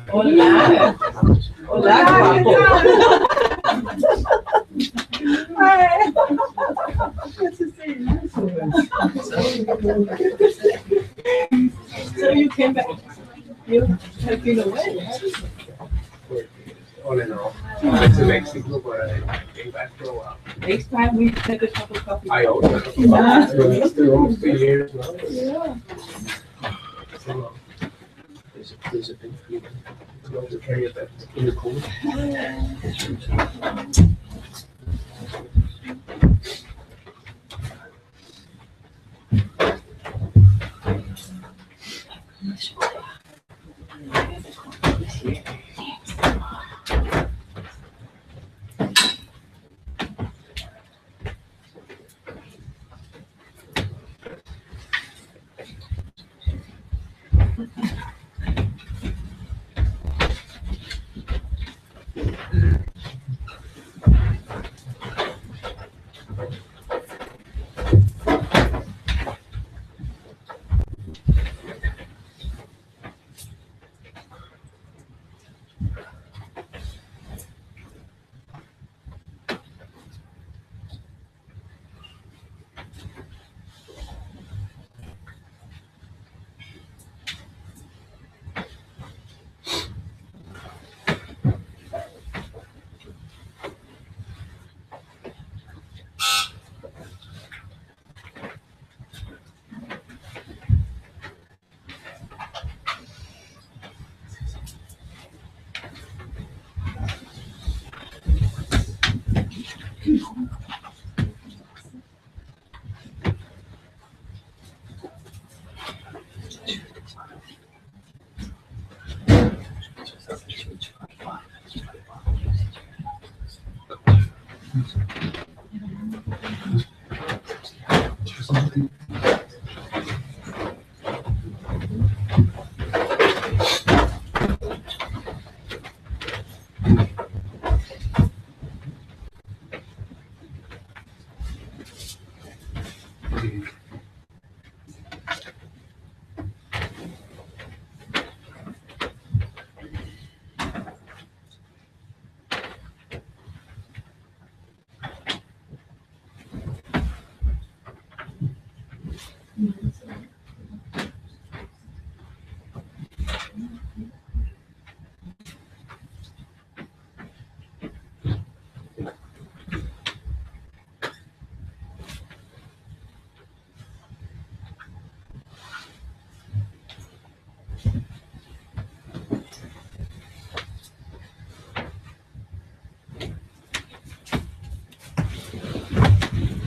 Hola. Hola, guapo. So you came back. You have been away. On and off. I went to Mexico, but I came back for a while. Next time we take a cup of coffee. I also it's been almost 3 years now. Yeah. So, there's a big feeling. It's going to carry it back in the cold.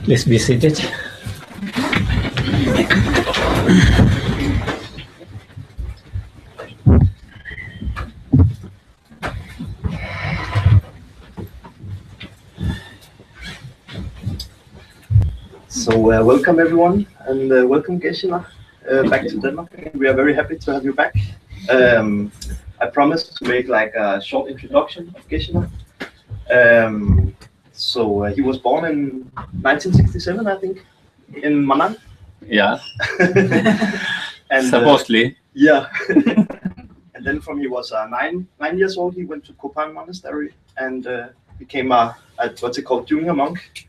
Please be seated. So welcome everyone, and welcome Geshe back to Denmark. We are very happy to have you back. I promised to make like a short introduction of Geshe. So he was born in 1967, I think, in Manang. Yeah. And Supposedly. yeah. And then from he was 9 years old, he went to Kopan Monastery and became a what's it called, junior monk,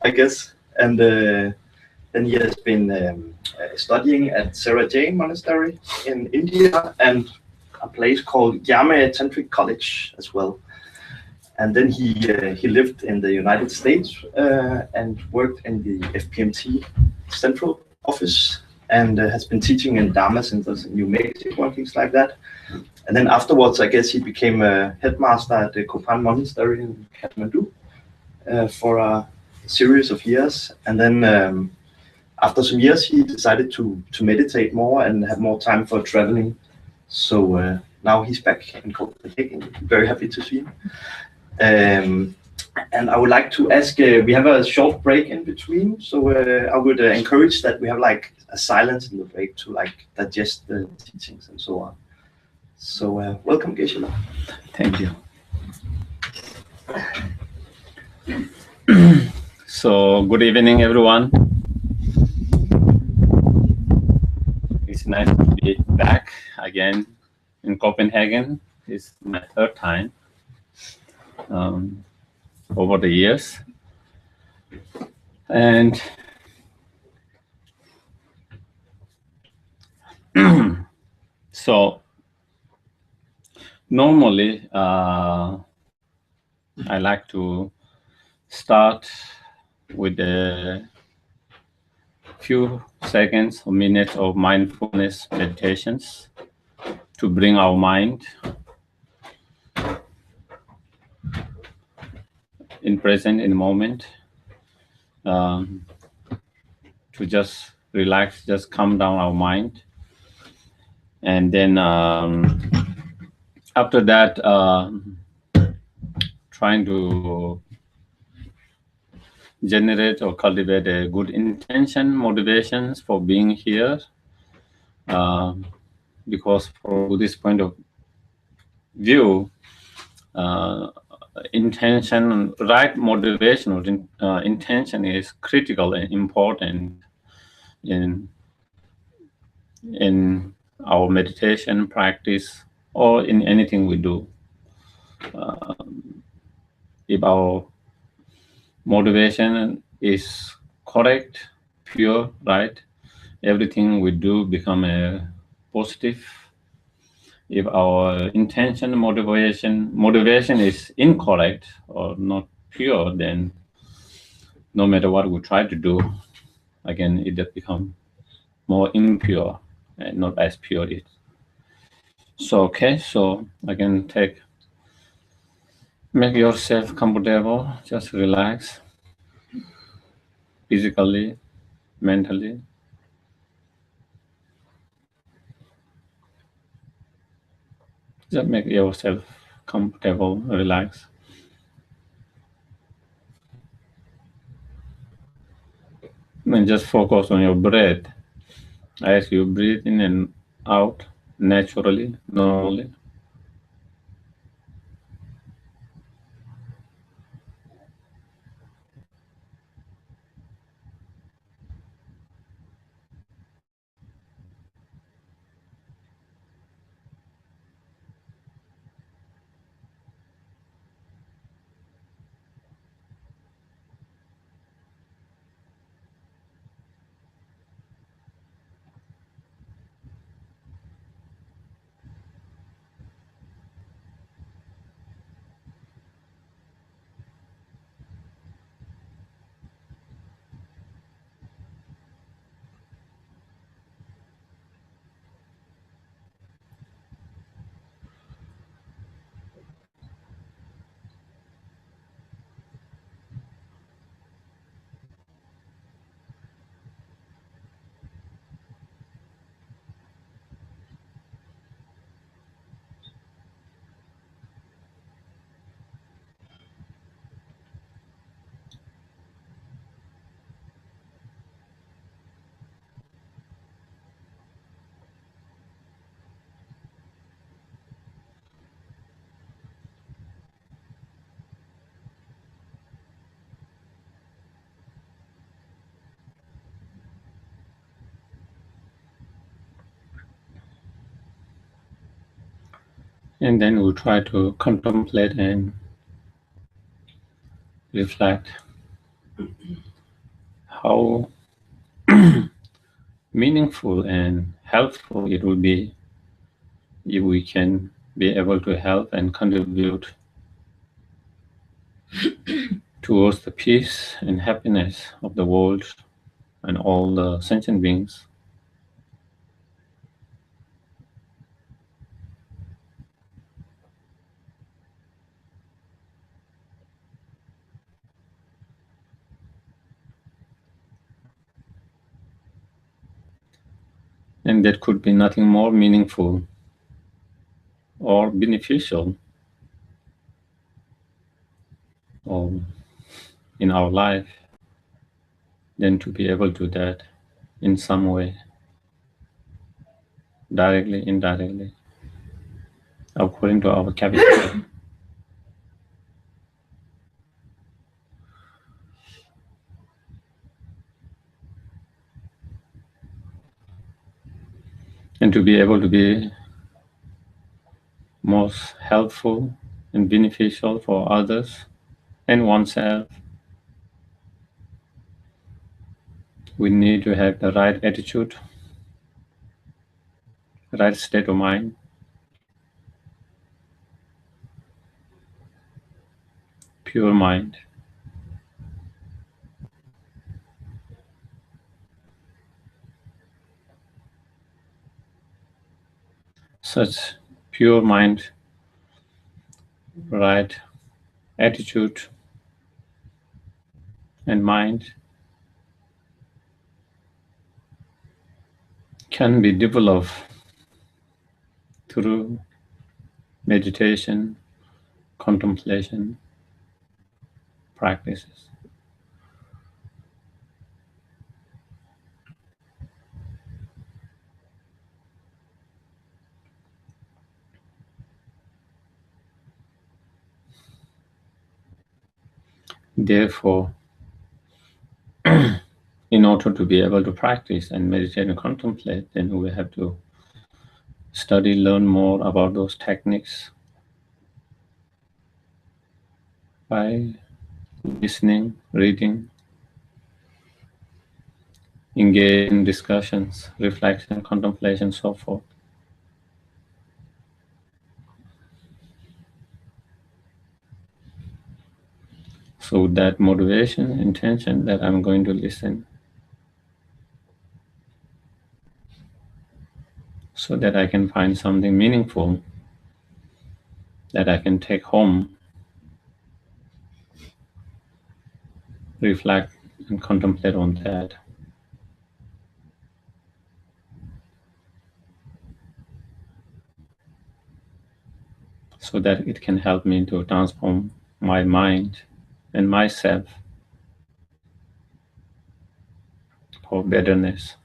I guess. And then he has been studying at Sherab Monastery in India and a place called Yame Tantric College as well. And then he lived in the United States and worked in the FPMT central office and has been teaching in Dharma centers in New Mexico and things like that. And then afterwards, I guess he became a headmaster at the Kopan Monastery in Kathmandu for a series of years. And then after some years, he decided to meditate more and have more time for traveling. So now he's back in Copenhagen. Very happy to see him. And I would like to ask, we have a short break in between, so I would encourage that we have like a silence in the break to like digest the teachings and so on. So welcome, Geshe. Thank you. So, good evening, everyone. It's nice to be back again in Copenhagen. It's my third time over the years. And so, normally, I like to start with a few seconds or minutes of mindfulness meditations to bring our mind in present, in the moment, to just relax, just calm down our mind. And then after that, trying to generate or cultivate a good intention, motivations for being here. Because from this point of view, intention, right motivation or intention is critical and important in our meditation practice or in anything we do. If our motivation is correct, pure, right, everything we do become a positive. If our intention, motivation is incorrect or not pure, then no matter what we try to do, again, it just become more impure and not as pure. So, okay, so again, make yourself comfortable, just relax, physically, mentally. Just make yourself comfortable, relax. And just focus on your breath as you breathe in and out naturally, normally. And then we try to contemplate and reflect how meaningful and helpful it would be if we can be able to help and contribute towards the peace and happiness of the world and all the sentient beings. And that could be nothing more meaningful or beneficial or in our life than to be able to do that in some way, directly, indirectly, according to our capacity. and to be able to be most helpful and beneficial for others and oneself, we need to have the right attitude, right state of mind, pure mind. Such pure mind, right attitude and mind can be developed through meditation, contemplation, practices. Therefore, in order to be able to practice and meditate and contemplate, then we have to study, learn more about those techniques by listening, reading, engage in discussions, reflection, contemplation, so forth. So that motivation, intention that I'm going to listen, so that I can find something meaningful that I can take home, reflect and contemplate on that. So that it can help me to transform my mind and myself for betterness.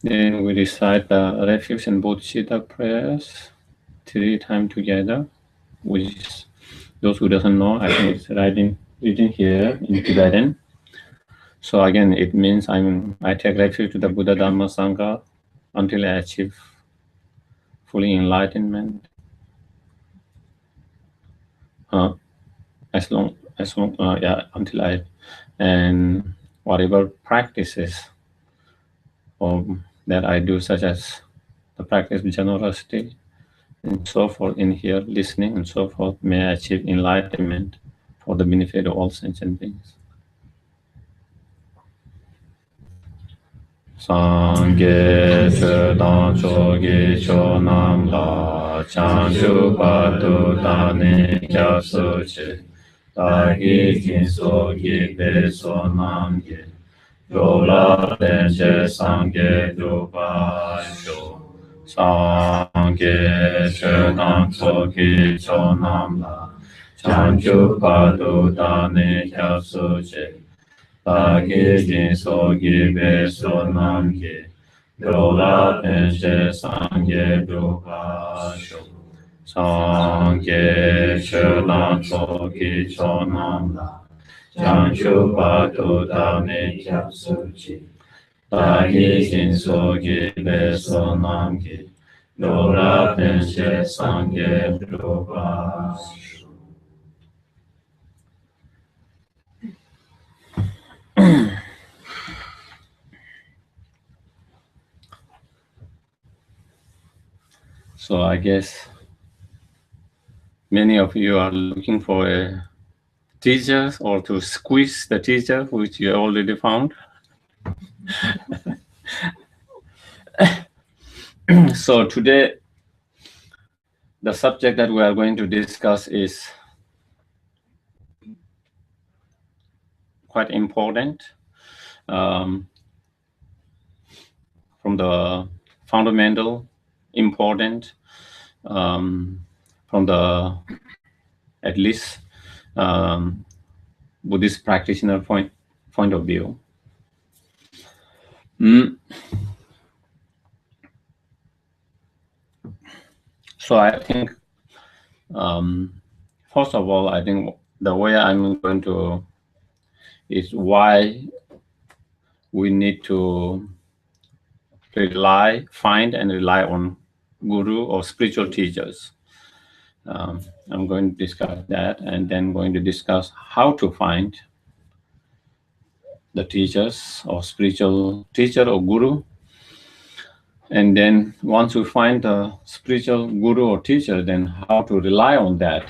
Then we recite the refuge and bodhisattva prayers 3 times together, which is, those who doesn't know, I think it's written here in Tibetan. So again, it means I take refuge to the Buddha, Dhamma, Sangha until I achieve fully enlightenment. Until I, and whatever practices that I do, such as the practice of generosity and so forth in here, listening and so forth, may I achieve enlightenment for the benefit of all sentient beings. Sangye Chödan Chogi Chonam La Chanchu Patu Dani Kyasu Che Dagi Jinso Gi Beso Namge Yola Tenche Sangye Drupa Sho Sangye Chödan Chogi Chonam La Chanchu Patu Dani Kyasu Che Dagi Jinso Gi Beso Namge Yola Tenche Sangye Drupa Sho Sangye Chödan Chogi Chonam La Chanchu Patu Dani Kyasu Che Dagi Jinso Gi Beso Namge Yola Tenche Sangye Drupa Sho. So I guess many of you are looking for a teacher or to squeeze the teacher, which you already found. So today, the subject that we are going to discuss is quite important. From the fundamental, important, from the at least Buddhist practitioner point of view. So I think, first of all, I think the way I'm going to is why we need to find and rely on guru or spiritual teachers. I'm going to discuss that, and then going to discuss how to find the teachers or spiritual teacher or guru. And then once we find the spiritual guru or teacher, then how to rely on that.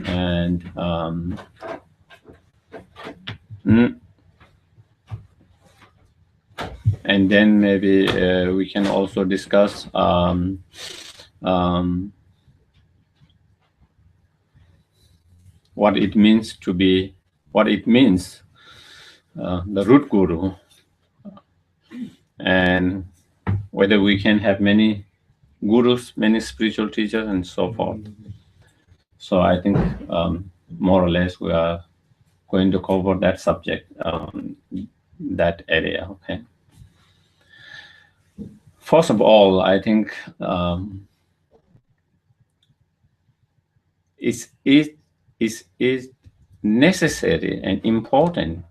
And and then maybe we can also discuss what it means to be, the root guru, and whether we can have many gurus, many spiritual teachers, and so forth. So I think more or less we are going to cover that subject, that area. Okay. First of all, I think it is necessary and important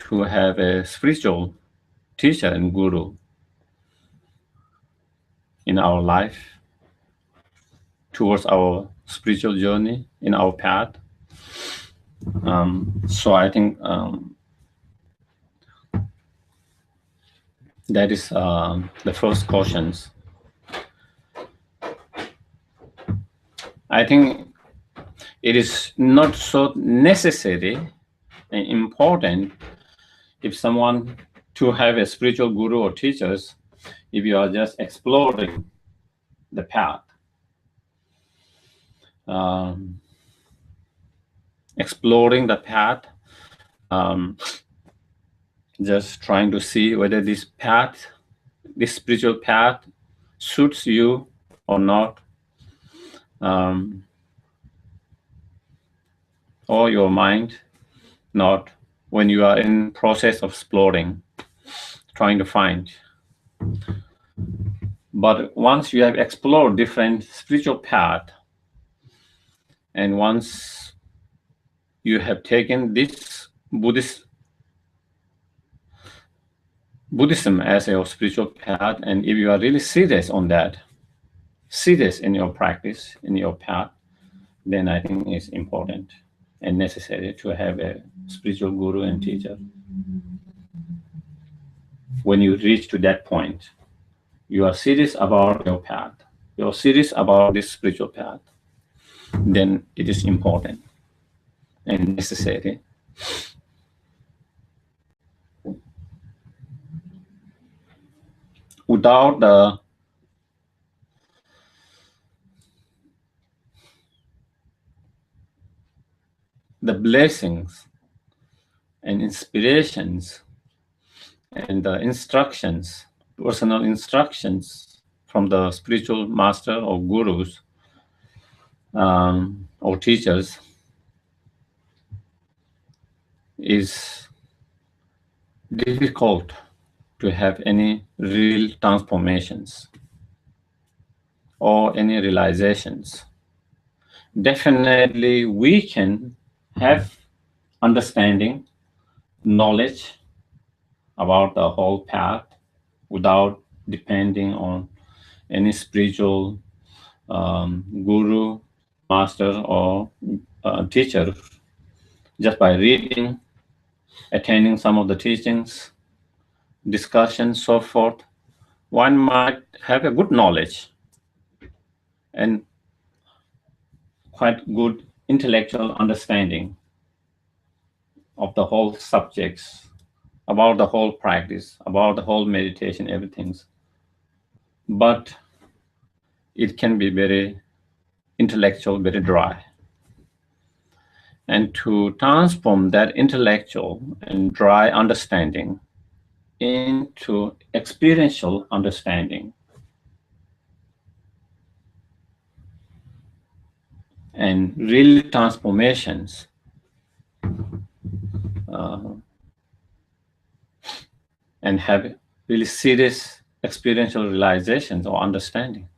to have a spiritual teacher and guru in our life towards our spiritual journey, in our path. So I think that is the first cautions. I think it is not so necessary and important if someone to have a spiritual guru or teachers if you are just exploring the path. Exploring the path, just trying to see whether this spiritual path suits you or not, or your mind, not when you are in process of exploring, trying to find. But once you have explored different spiritual path, and once you have taken this Buddhism as your spiritual path, and if you are really serious on that, serious in your practice, in your path, then I think it's important and necessary to have a spiritual guru and teacher. When you reach to that point, you are serious about your path, you're serious about this spiritual path, then it is important and necessary. Without the blessings and inspirations and the instructions, personal instructions from the spiritual master or gurus or teachers, is difficult to have any real transformations or any realizations. Definitely we can have understanding, knowledge about the whole path without depending on any spiritual guru, master, or teacher, just by reading, attending some of the teachings, discussions, so forth. One might have a good knowledge and quite good intellectual understanding of the whole subjects, about the whole practice, about the whole meditation, everything. But it can be very intellectual, very dry. And to transform that intellectual and dry understanding into experiential understanding and real transformations, and have really serious experiential realizations or understanding,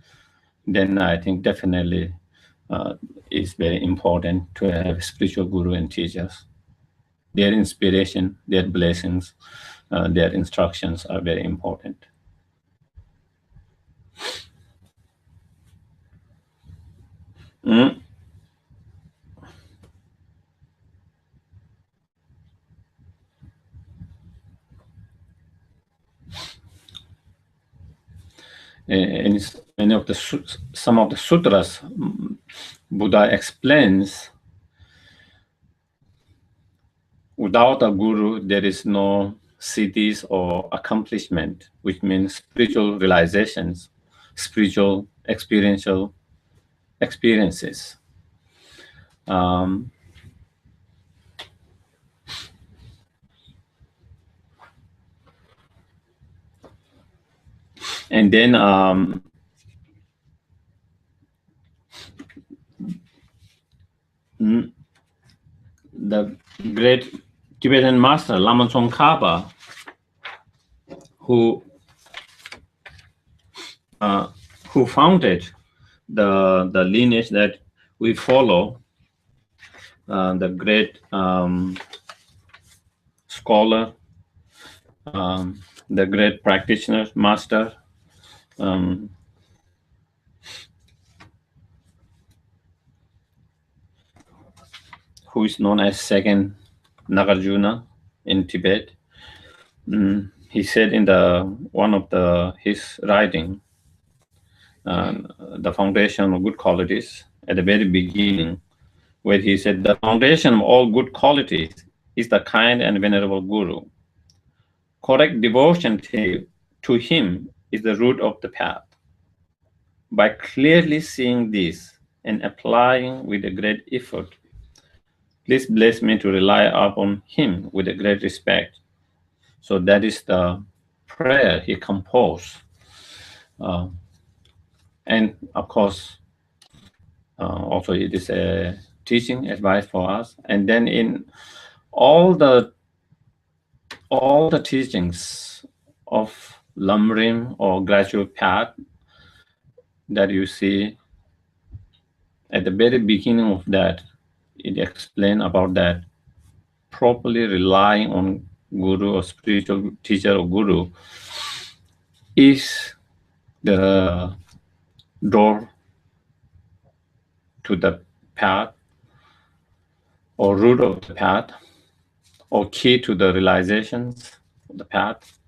then I think definitely is very important to have spiritual guru and teachers. Their inspiration, their blessings, their instructions are very important. Mm. In some of the sutras, Buddha explains, without a guru, there is no siddhis or accomplishment, which means spiritual realizations, spiritual experiential experiences. And then the great Tibetan master Lama Tsongkhapa, who founded the lineage that we follow, the great scholar, the great practitioner, master, who is known as second Nagarjuna in Tibet. He said in one of his writing, the foundation of good qualities, at the very beginning, where he said, the foundation of all good qualities is the kind and venerable guru. Correct devotion to him is the root of the path. By clearly seeing this and applying with a great effort, please bless me to rely upon him with a great respect. So that is the prayer he composed. And of course, also it is a teaching advice for us. And then in all the teachings of Lamrim or gradual path that you see, at the very beginning of that, it explains about that properly relying on guru or spiritual teacher or guru is the door to the path or root of the path or key to the realizations of the path.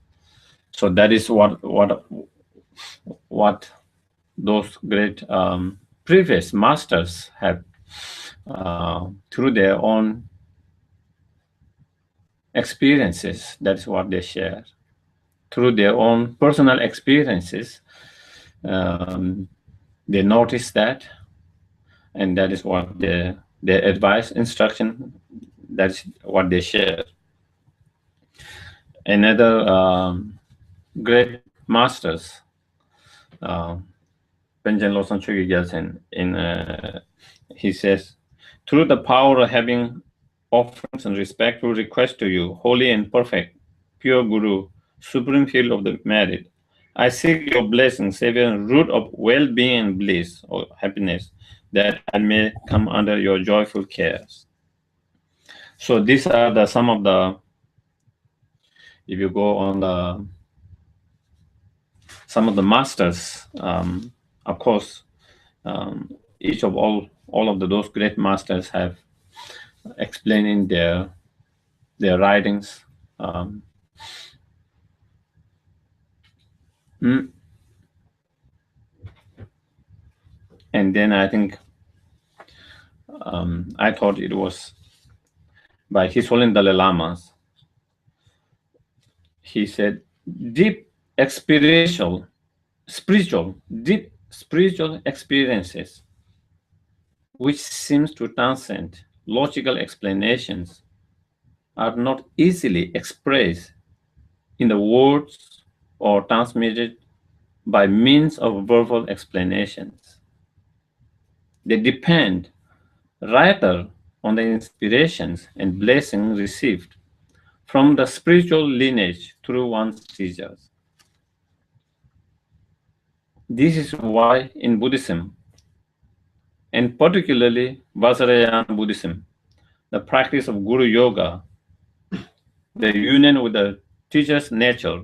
So that is what those great previous masters have, through their own experiences, that's what they share. Through their own personal experiences, they notice that, and that is what their advice, instruction, that's what they share. Another great masters, Benjamin Lawson Chogi Gyaltsen, he says, through the power of having offerings and respectful requests to you, holy and perfect, pure Guru, supreme field of the merit, I seek your blessing, Savior, and root of well-being and bliss or happiness, that I may come under your joyful cares. So these are some of the, if you go on some of the masters, of course, each of all of those great masters have explained in their writings. And then I think I thought it was by His Holiness Dalai Lama. He said, deep spiritual experiences, which seems to transcend logical explanations, are not easily expressed in the words or transmitted by means of verbal explanations. They depend rather on the inspirations and blessings received from the spiritual lineage through one's teachers. This is why in Buddhism, and particularly Vajrayana Buddhism, the practice of Guru Yoga, the union with the teacher's nature,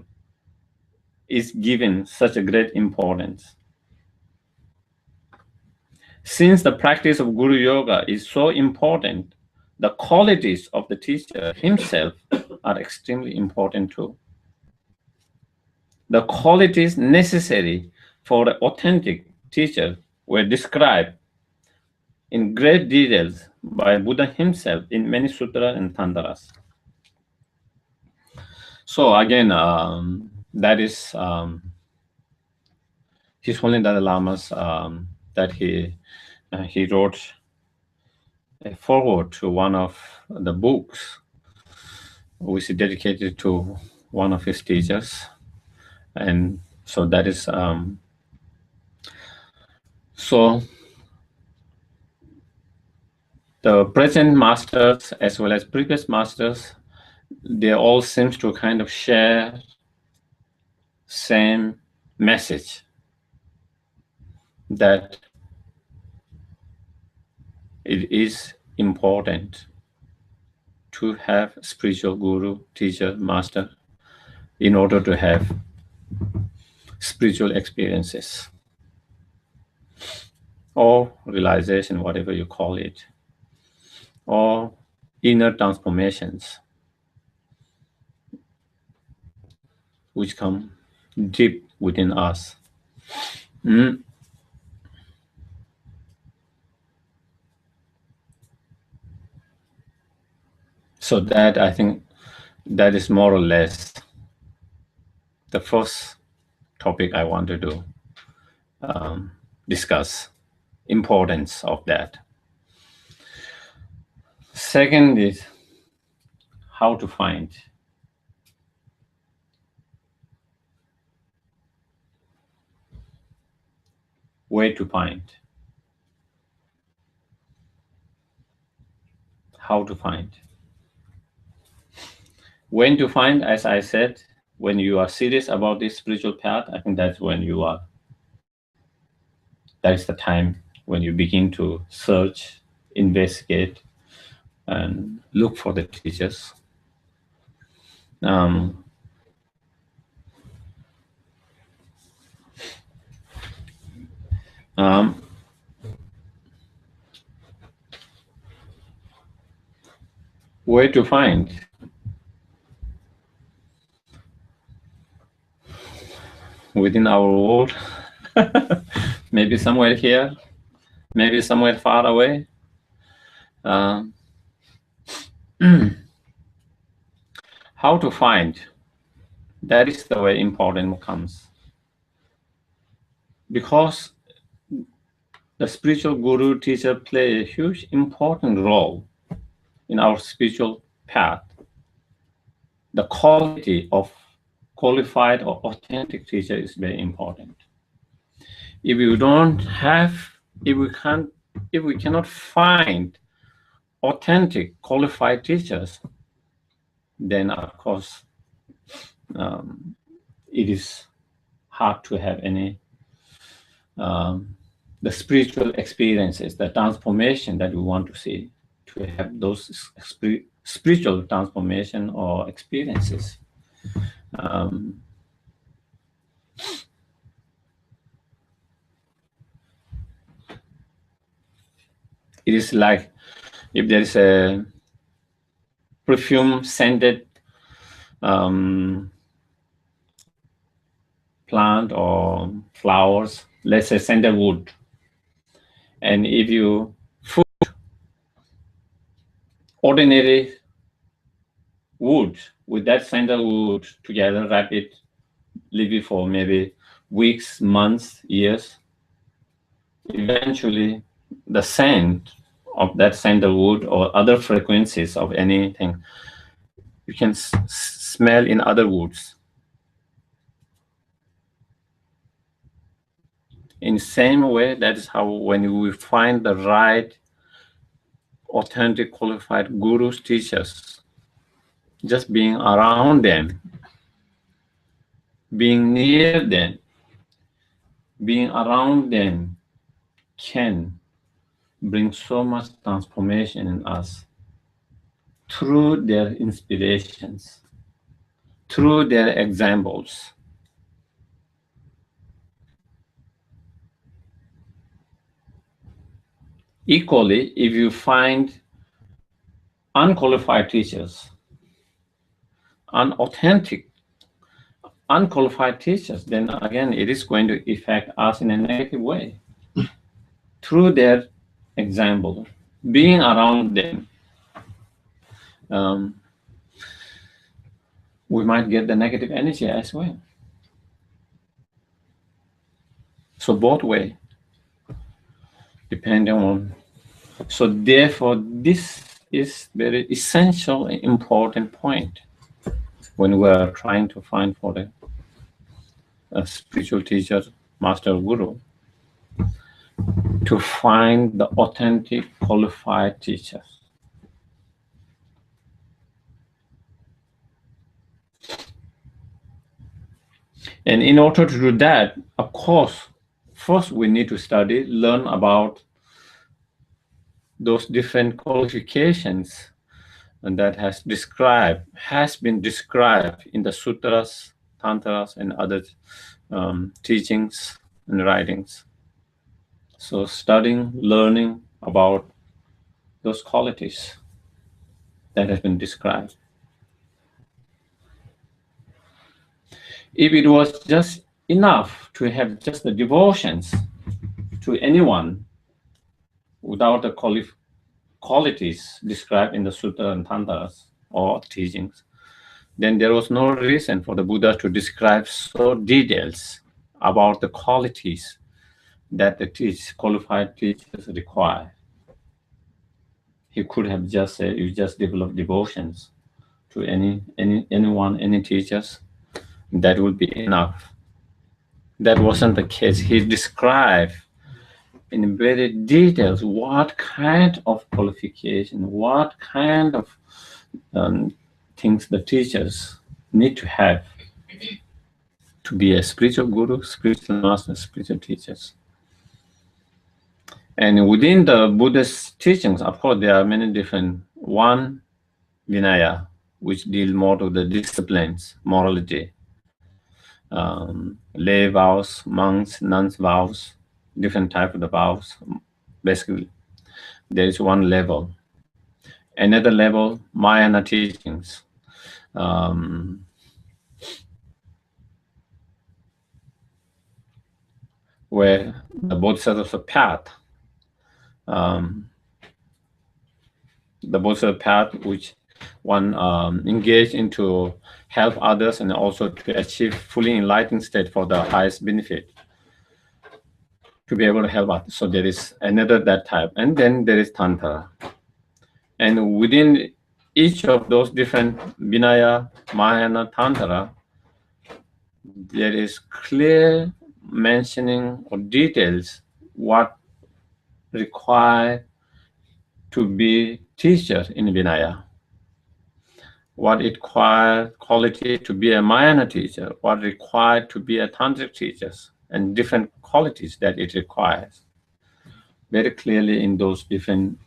is given such a great importance. Since the practice of Guru Yoga is so important, the qualities of the teacher himself are extremely important too. The qualities necessary for an authentic teacher were described in great details by Buddha himself in many sutras and tantras. So again, that is His Holiness Dalai Lama's that he wrote a foreword to one of the books, which is dedicated to one of his teachers, and so that is so. The present masters as well as previous masters, they all seem to kind of share same message, that it is important to have spiritual guru, teacher, master in order to have spiritual experiences or realization, whatever you call it, or inner transformations which come deep within us. So that, I think, that is more or less the first topic I want to discuss, importance of that. Second is how to find. Where to find. How to find. When to find, as I said, when you are serious about this spiritual path, I think that's when you are. That is the time when you begin to search, investigate, and look for the teachers. Where to find? Within our world, maybe somewhere here, maybe somewhere far away. How to find? That is the way important comes. Because the spiritual guru teacher play a huge important role in our spiritual path. The quality of qualified or authentic teacher is very important. If we don't have, if we cannot find authentic qualified teachers, then of course it is hard to have any the spiritual experiences, the transformation that we want to see, to have those spiritual transformation or experiences. It is like if there is a perfume scented plant or flowers, let's say sandalwood, and if you put ordinary wood with that sandalwood together, wrap it, leave it for maybe weeks, months, years, eventually the scent of that sandalwood or other frequencies of anything you can smell in other woods. In the same way, that is how when we find the right, authentic, qualified gurus, teachers, just being around them, being near them, being around them can bring so much transformation in us through their inspirations, through their examples. Equally, if you find unqualified teachers, unauthentic, unqualified teachers, then again, it is going to affect us in a negative way. Through their example, being around them, we might get the negative energy as well. So both way, depending on. So therefore, this is very essential and important point when we are trying to find for a spiritual teacher, master, guru, to find the authentic, qualified teachers. And in order to do that, of course, first we need to study, learn about those different qualifications and that has been described in the sutras, tantras, and other teachings and writings. So studying, learning about those qualities that have been described. If it was just enough to have just the devotions to anyone without the qualities described in the sutra and tantras or teachings, then there was no reason for the Buddha to describe so details about the qualities that the qualified teachers require. He could have just said, you just develop devotions to anyone, any teachers, that would be enough. That wasn't the case. He described in very details what kind of qualification, what kind of things the teachers need to have to be a spiritual guru, spiritual master, spiritual teachers. And within the Buddhist teachings, of course, there are many different. One, Vinaya, which deal more with the disciplines, morality, lay vows, monks, nuns vows, different type of the vows. Basically, there is one level. Another level, Mahayana teachings. Where the Bodhisattva path, the Bodhisattva path, which one engage into help others and also to achieve fully enlightened state for the highest benefit, to be able to help others. So there is another that type. And then there is Tantra. And within each of those different Vinaya, Mahayana, Tantra, there is clear mentioning or details what required to be teacher in Vinaya, what it required quality to be a Mahayana teacher, what required to be a Tantric teacher, and different qualities that it requires. Very clearly in those different.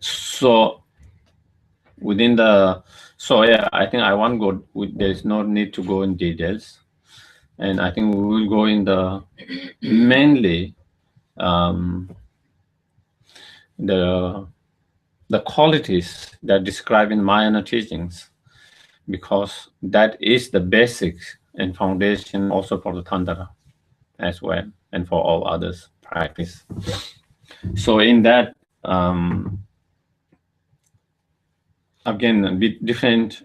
So within the, so yeah, I think I won't go. There is no need to go in details, and I think we will go in the mainly the qualities that describe in Mahayana teachings, because that is the basics and foundation also for the Tantra as well, and for all others practice. So in that, again, a bit different,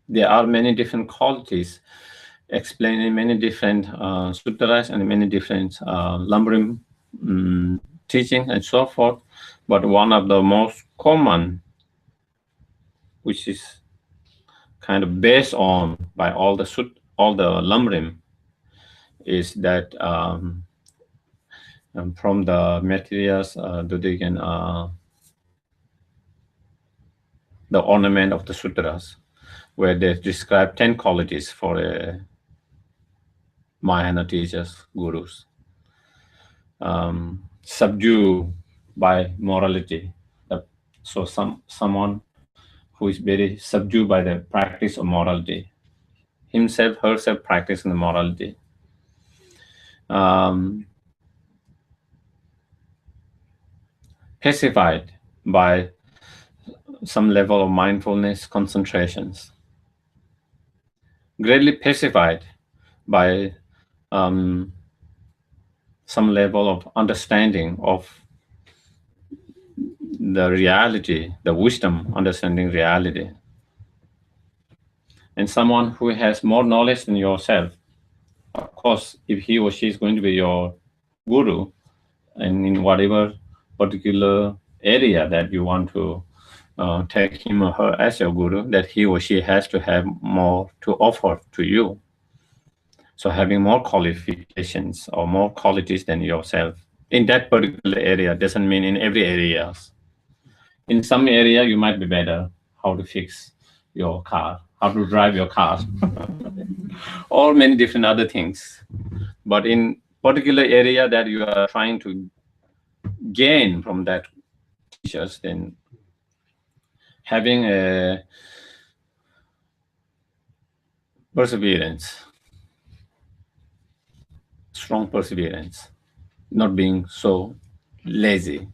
there are many different qualities explained in many different sutras and many different Lamrim teaching and so forth. But one of the most common, which is kind of based on by all the Lamrim, is that from the materials, the ornament of the sutras, where they describe 10 qualities for a Mahayana teachers, gurus. Subdued by morality. So someone who is very subdued by the practice of morality, himself, herself practicing the morality. Pacified by some level of mindfulness, concentrations. Greatly pacified by some level of understanding of the reality, the wisdom, understanding reality. And someone who has more knowledge than yourself. Of course, if he or she is going to be your guru, and in whatever particular area that you want to take him or her as your guru, that he or she has to have more to offer to you. So having more qualifications or more qualities than yourself in that particular area doesn't mean in every area. In some area, you might be better how to fix your car, how to drive your car, or many different other things. But in particular area that you are trying to gain from that teachers, then having a perseverance, strong perseverance, not being so lazy.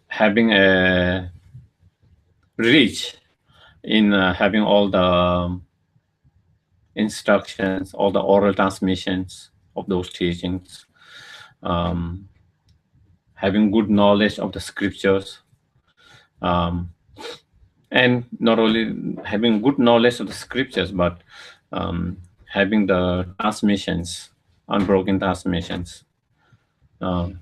Having a reach in having all the instructions, all the oral transmissions of those teachings, having good knowledge of the scriptures, and not only having good knowledge of the scriptures, but having the transmissions, unbroken transmissions. And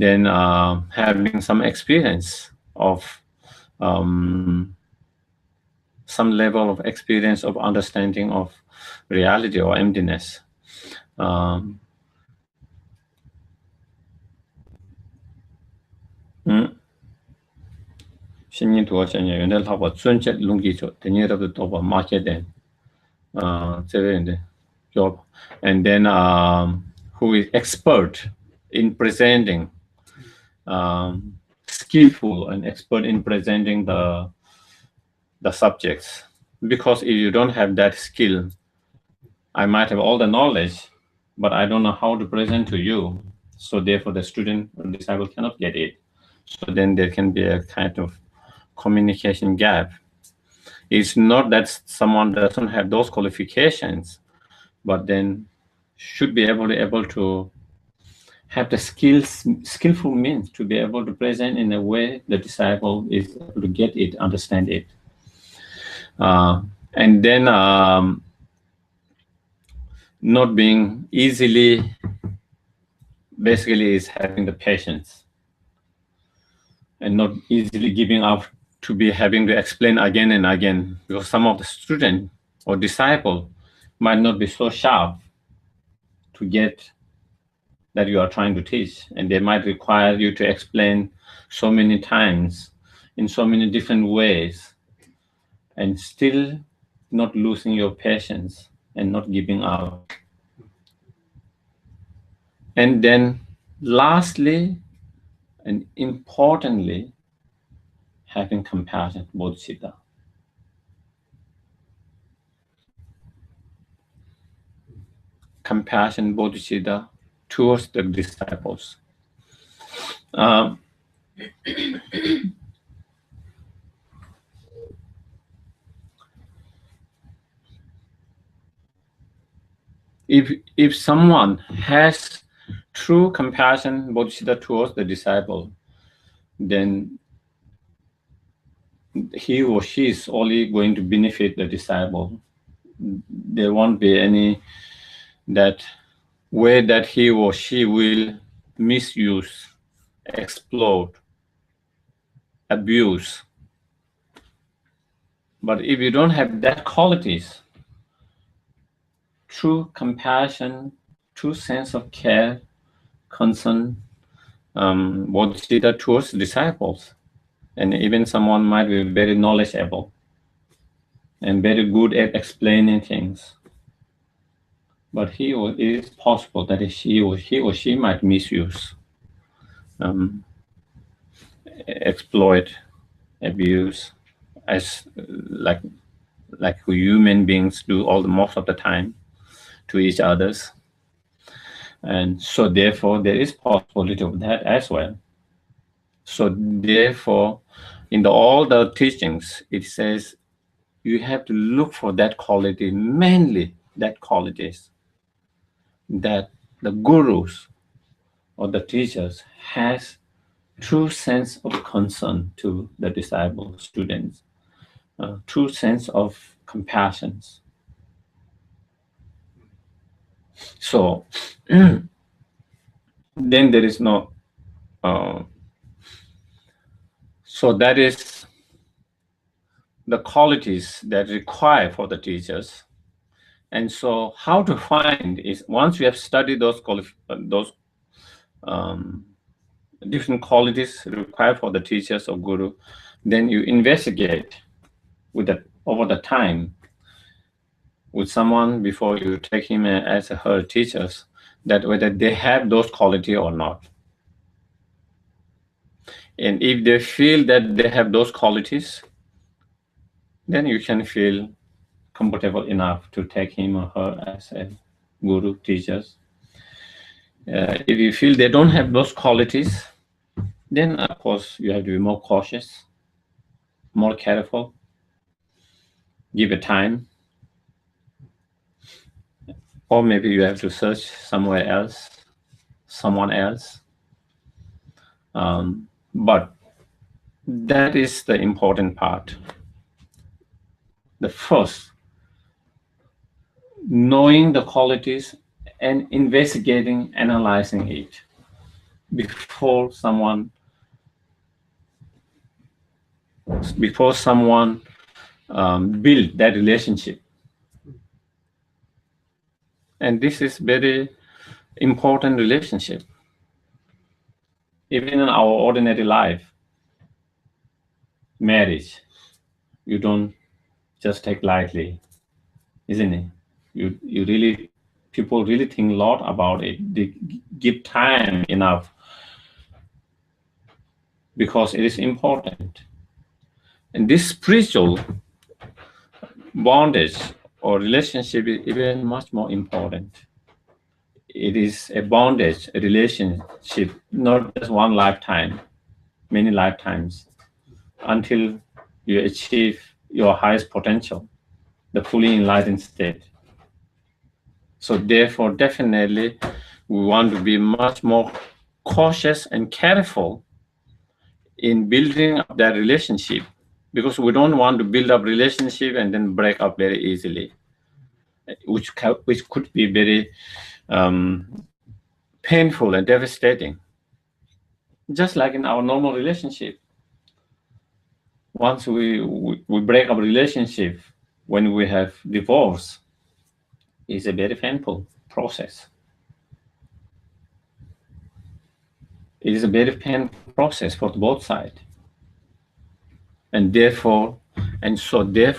then having some experience of some level of experience of understanding of reality or emptiness. And then who is expert in presenting, skillful and expert in presenting the subjects. Because if you don't have that skill, I might have all the knowledge, but I don't know how to present to you. So therefore, the student or disciple cannot get it. So then there can be a kind of communication gap. It's not that someone doesn't have those qualifications, but then should be able to have the skillful means to be able to present in a way the disciple is able to get it, understand it. And then not being easily, basically is having the patience and not easily giving up to be having to explain again and again, because some of the student or disciple might not be so sharp to get that you are trying to teach, and they might require you to explain so many times in so many different ways, and still not losing your patience and not giving up. And then lastly and importantly, having compassion, bodhicitta. Compassion, bodhicitta towards the disciples. If someone has true compassion, bodhicitta towards the disciple, then he or she is only going to benefit the disciple. There won't be any that way that he or she will misuse, exploit, abuse. But if you don't have that qualities, true compassion, true sense of care, concern, Bodhicitta towards disciples, and even someone might be very knowledgeable and very good at explaining things. But it is possible that he or she might misuse, exploit, abuse, as like human beings do most of the time to each others. And so therefore there is possibility of that as well. So therefore, in all the teachings, it says you have to look for that quality, mainly that qualities that the gurus or the teachers has true sense of concern to the disciples, students, true sense of compassion. So then there is no. So that is the qualities that require for the teachers. And so how to find is, once you have studied those different qualities required for the teachers or guru, then you investigate over the time with someone before you take him as her teachers, that whether they have those qualities or not. And if they feel that they have those qualities, then you can feel comfortable enough to take him or her as a guru, teachers. If you feel they don't have those qualities, then of course you have to be more cautious, more careful, give it time, or maybe you have to search somewhere else, someone else. But that is the important part. The first, knowing the qualities and investigating, analyzing it before someone build that relationship. And this is very important relationship. Even in our ordinary life, marriage, you don't just take lightly, isn't it? You really, people really think a lot about it. They give time enough because it is important. And this spiritual bondage or relationship is even much more important. It is a bondage, a relationship, not just one lifetime, many lifetimes, until you achieve your highest potential, the fully enlightened state. So therefore, definitely, we want to be much more cautious and careful in building up that relationship, because we don't want to build up relationship and then break up very easily, which could be very painful and devastating. Just like in our normal relationship, once we break up relationship, when we have divorce, it's a very painful process. It is a very painful process for both sides. And therefore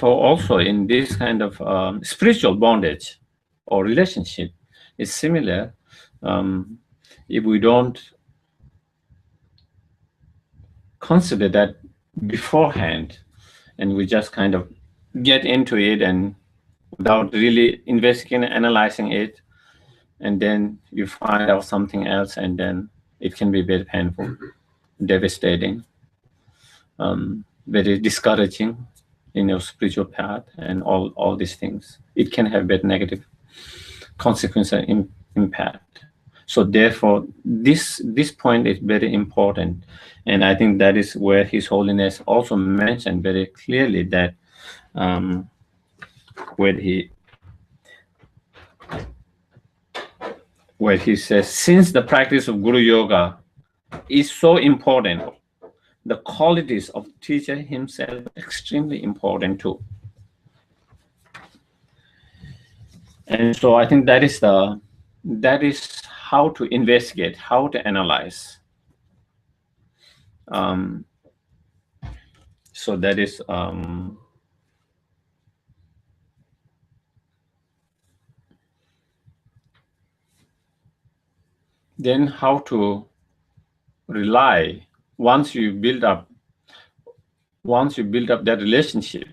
also in this kind of spiritual bondage or relationship is similar. If we don't consider that beforehand, and we just kind of get into it and without really investigating and analyzing it, and then you find out something else, and then it can be very painful, devastating, very discouraging in your spiritual path, and all these things. It can have very negative consequences and impact. So therefore, this point is very important, and I think that is where His Holiness also mentioned very clearly that where he says, since the practice of Guru Yoga is so important, the qualities of the teacher himself are extremely important too. And so I think that is how to investigate, how to analyze So that is then how to rely once you build up that relationship,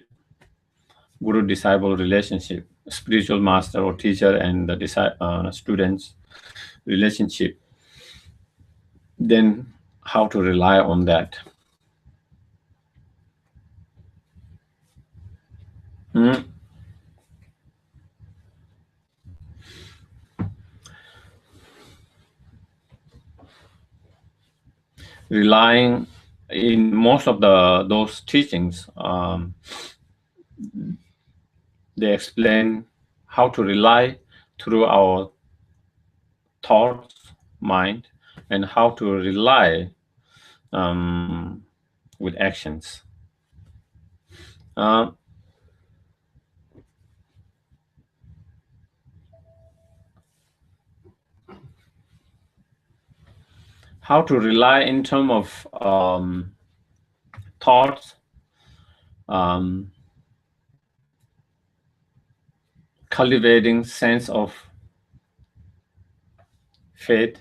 guru disciple relationship, spiritual master or teacher and the students relationship, then how to rely on that. Relying in most of those teachings, they explain how to rely through our thoughts, mind, and how to rely with actions. How to rely in terms of thoughts, cultivating sense of faith,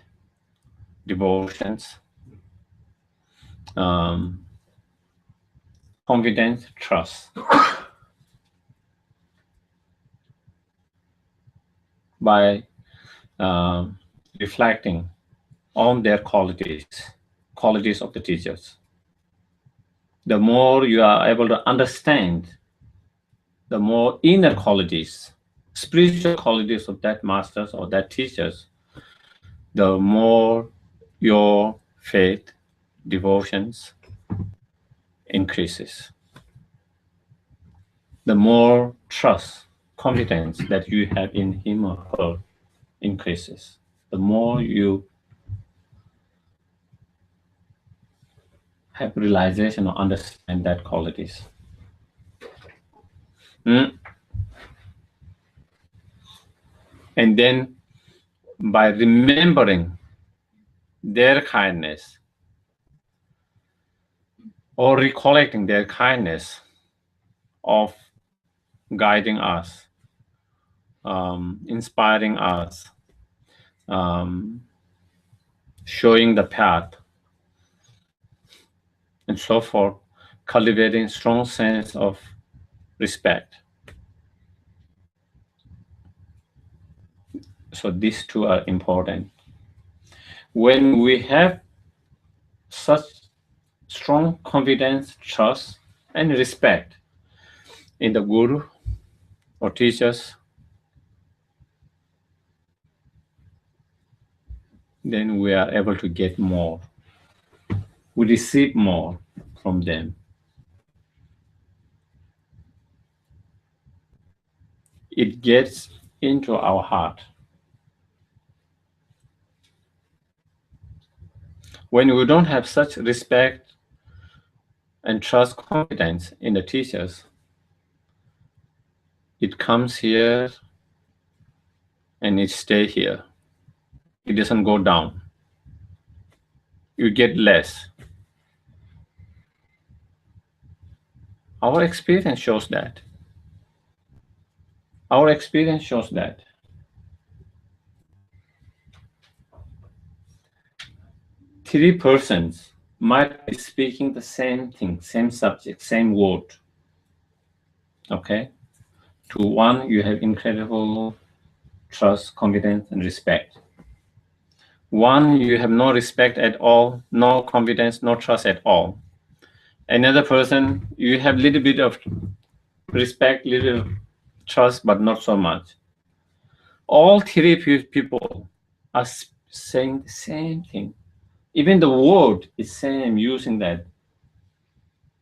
devotions, confidence, trust. By reflecting on their qualities of the teachers. The more you are able to understand, the more inner qualities, spiritual qualities of that masters or that teachers, the more your faith, devotions increases. The more trust, confidence that you have in him or her increases. The more you have realization or understand that qualities. And then by remembering their kindness or recollecting their kindness of guiding us, inspiring us, showing the path, and so forth, cultivating strong sense of respect. So these two are important. When we have such strong confidence, trust, and respect in the guru or teachers, then we are able to get more. We receive more from them. It gets into our heart. When we don't have such respect and trust, confidence in the teachers, it comes here and it stays here. It doesn't go down. You get less. Our experience shows that. Our experience shows that. Three persons might be speaking the same thing, same subject, same word. Okay? To one, you have incredible trust, confidence, and respect. One, you have no respect at all, no confidence, no trust at all. Another person, you have little bit of respect, little trust, but not so much. All three people are saying the same thing. Even the word is same, using that.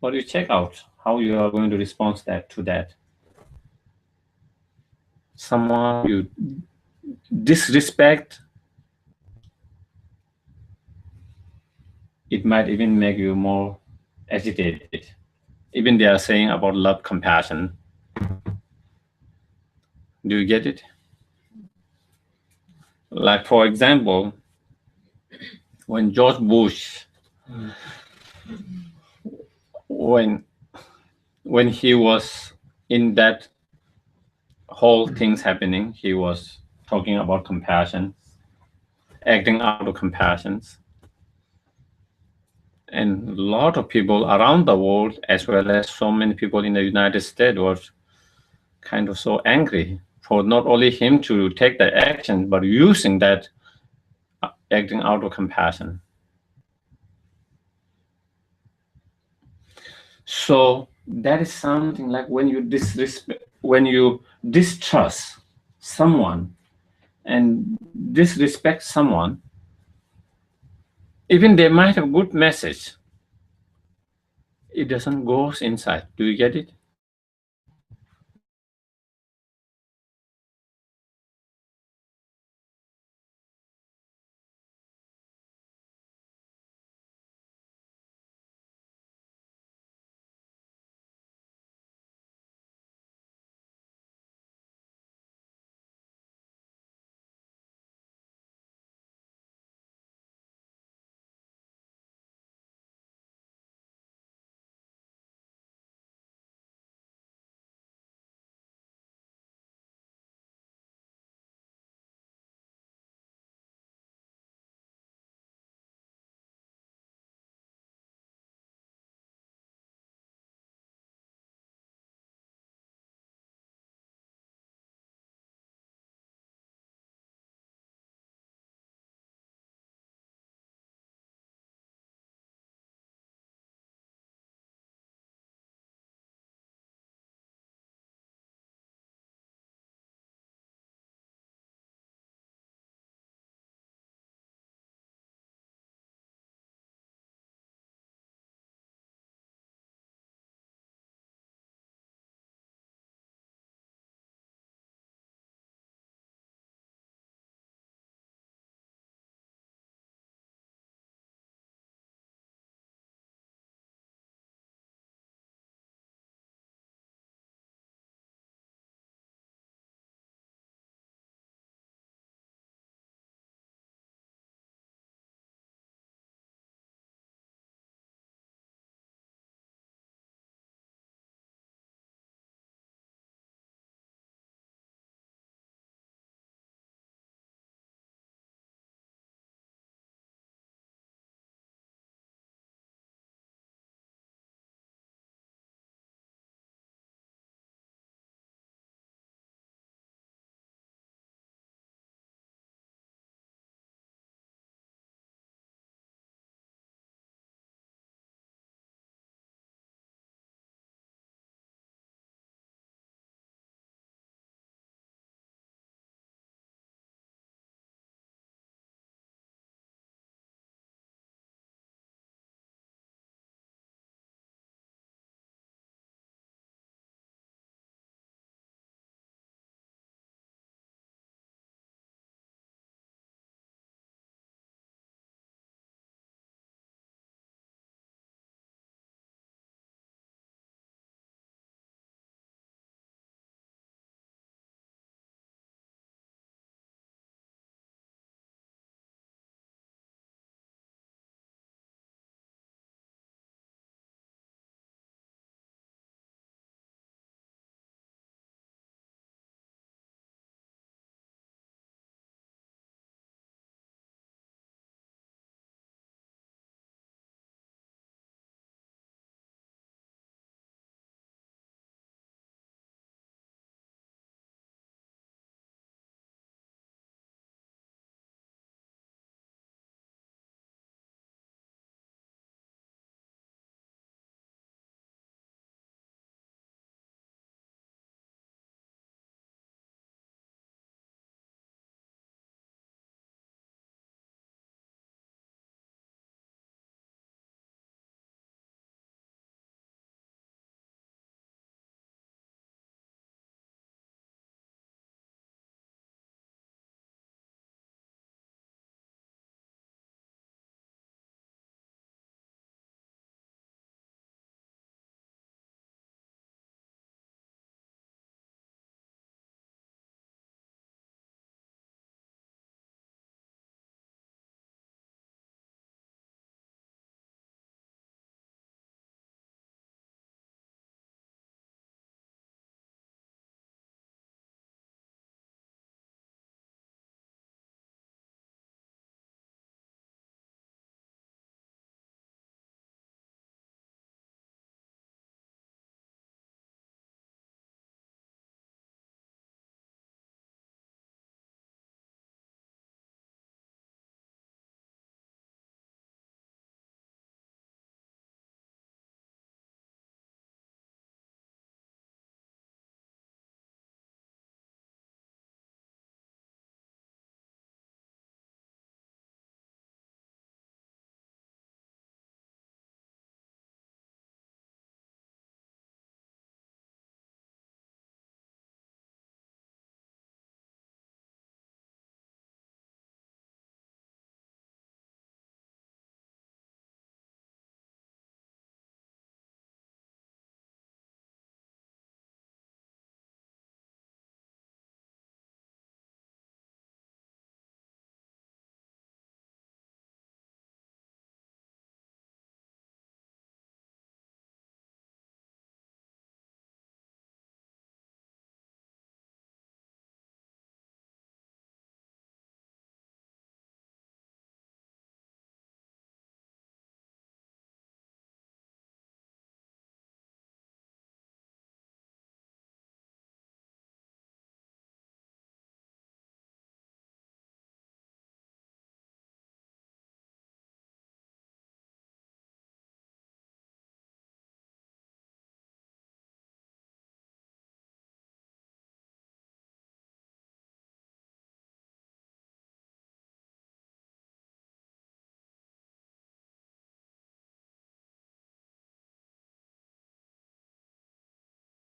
But you check out how you are going to respond to that. Someone you disrespect, it might even make you more agitated. Even they are saying about love, compassion. Do you get it? Like, for example, when George Bush when he was in that whole things happening, he was talking about compassion, acting out of compassion. And a lot of people around the world, as well as so many people in the United States, was kind of so angry for not only him to take the action, but using that acting out of compassion. So that is something like when you distrust someone and disrespect someone, even they might have good message, it doesn't go inside. Do you get it?